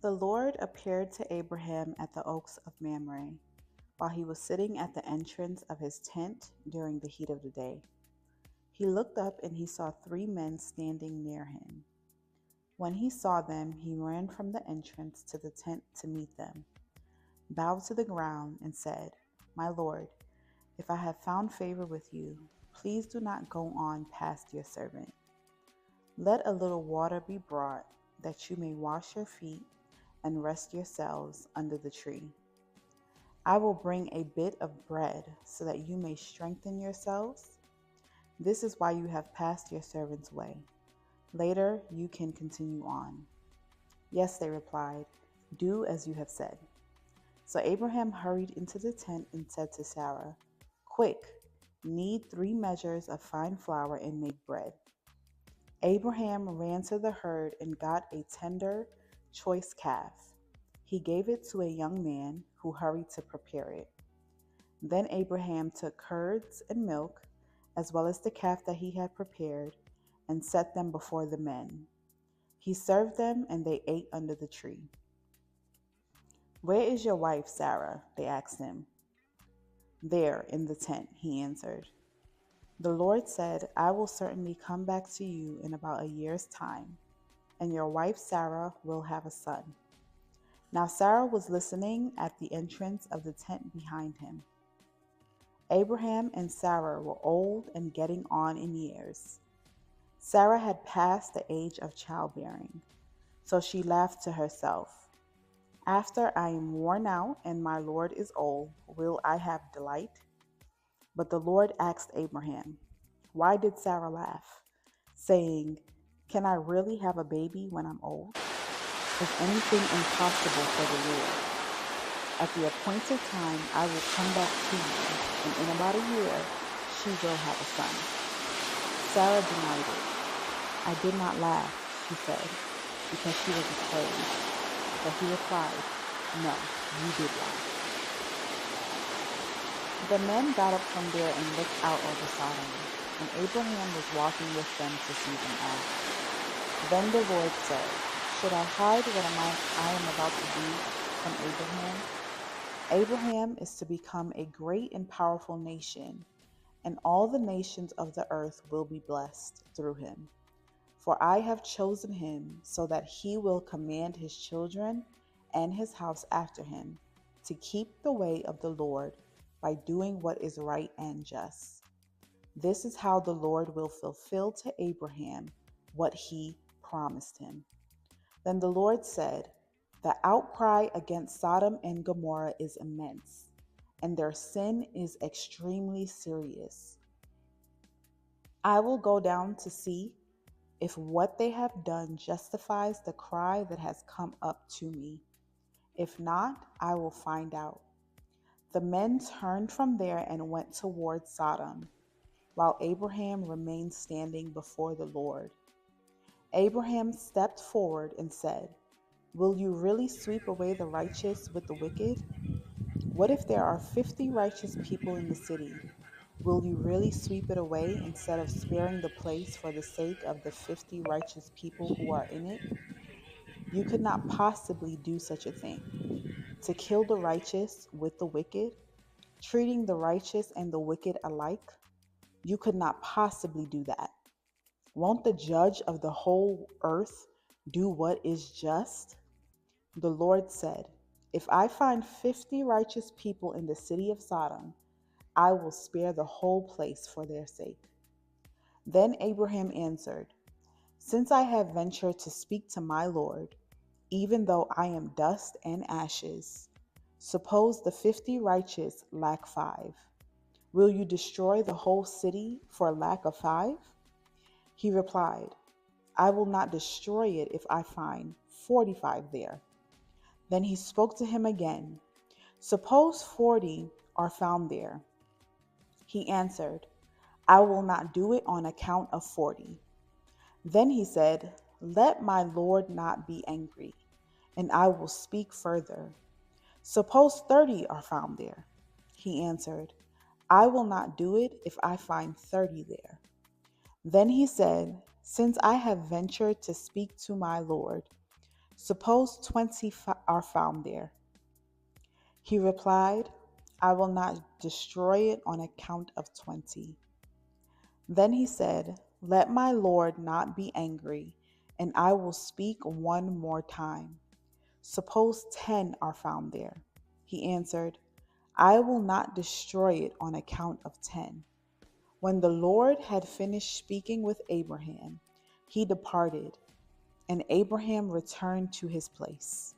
The Lord appeared to Abraham at the oaks of Mamre, while he was sitting at the entrance of his tent during the heat of the day. He looked up and he saw three men standing near him. When he saw them, he ran from the entrance to the tent to meet them, bowed to the ground, and said, "My Lord, if I have found favor with you, please do not go on past your servant. Let a little water be brought, that you may wash your feet and rest yourselves under the tree. I will bring a bit of bread, so that you may strengthen yourselves. This is why you have passed your servant's way. Later you can continue on." "Yes," they replied, "do as you have said." So Abraham hurried into the tent and said to Sarah, "Quick, knead 3 measures of fine flour and make bread." Abraham ran to the herd and got a tender, choice calf. He gave it to a young man who hurried to prepare it. Then Abraham took curds and milk, as well as the calf that he had prepared, and set them before the men. He served them, and they ate under the tree. "Where is your wife, Sarah?" they asked him. "There, in the tent," he answered. The Lord said, "I will certainly come back to you in about a year's time, and your wife Sarah will have a son." Now Sarah was listening at the entrance of the tent behind him. Abraham and Sarah were old and getting on in years. Sarah had passed the age of childbearing, so she laughed to herself, "After I am worn out and my Lord is old, will I have delight?" But the Lord asked Abraham, "Why did Sarah laugh, saying, 'Can I really have a baby when I'm old?' Is anything impossible for the Lord? At the appointed time I will come back to you, and in about a year she will have a son." Sarah denied it. "I did not laugh," she said, because she was afraid. But he replied, "No, you did laugh." The men got up from there and looked out over Sodom, and Abraham was walking with them to see them off. Then the Lord said, "Should I hide what I am about to do from Abraham? Abraham is to become a great and powerful nation, and all the nations of the earth will be blessed through him. For I have chosen him so that he will command his children and his house after him to keep the way of the Lord by doing what is right and just. This is how the Lord will fulfill to Abraham what he promised him." Then the Lord said, "The outcry against Sodom and Gomorrah is immense, and their sin is extremely serious. I will go down to see if what they have done justifies the cry that has come up to me. If not, I will find out." The men turned from there and went toward Sodom, while Abraham remained standing before the Lord. Abraham stepped forward and said, "Will you really sweep away the righteous with the wicked? What if there are 50 righteous people in the city? Will you really sweep it away instead of sparing the place for the sake of the 50 righteous people who are in it? You could not possibly do such a thing, to kill the righteous with the wicked, treating the righteous and the wicked alike. You could not possibly do that. Won't the judge of the whole earth do what is just?" The Lord said, "If I find 50 righteous people in the city of Sodom, I will spare the whole place for their sake." Then Abraham answered, "Since I have ventured to speak to my Lord, even though I am dust and ashes, suppose the 50 righteous lack 5. Will you destroy the whole city for lack of 5?" He replied, "I will not destroy it if I find 45 there." Then he spoke to him again, "Suppose 40 are found there." He answered, "I will not do it on account of 40. Then he said, "Let my Lord not be angry, and I will speak further. Suppose 30 are found there." He answered, "I will not do it if I find 30 there." Then he said, "Since I have ventured to speak to my Lord, Suppose 20 are found there. He replied, I will not destroy it on account of 20. Then he said, Let my Lord not be angry, and I will speak one more time. Suppose 10 are found there. He answered, I will not destroy it on account of 10. When the Lord had finished speaking with Abraham, he departed, and Abraham returned to his place.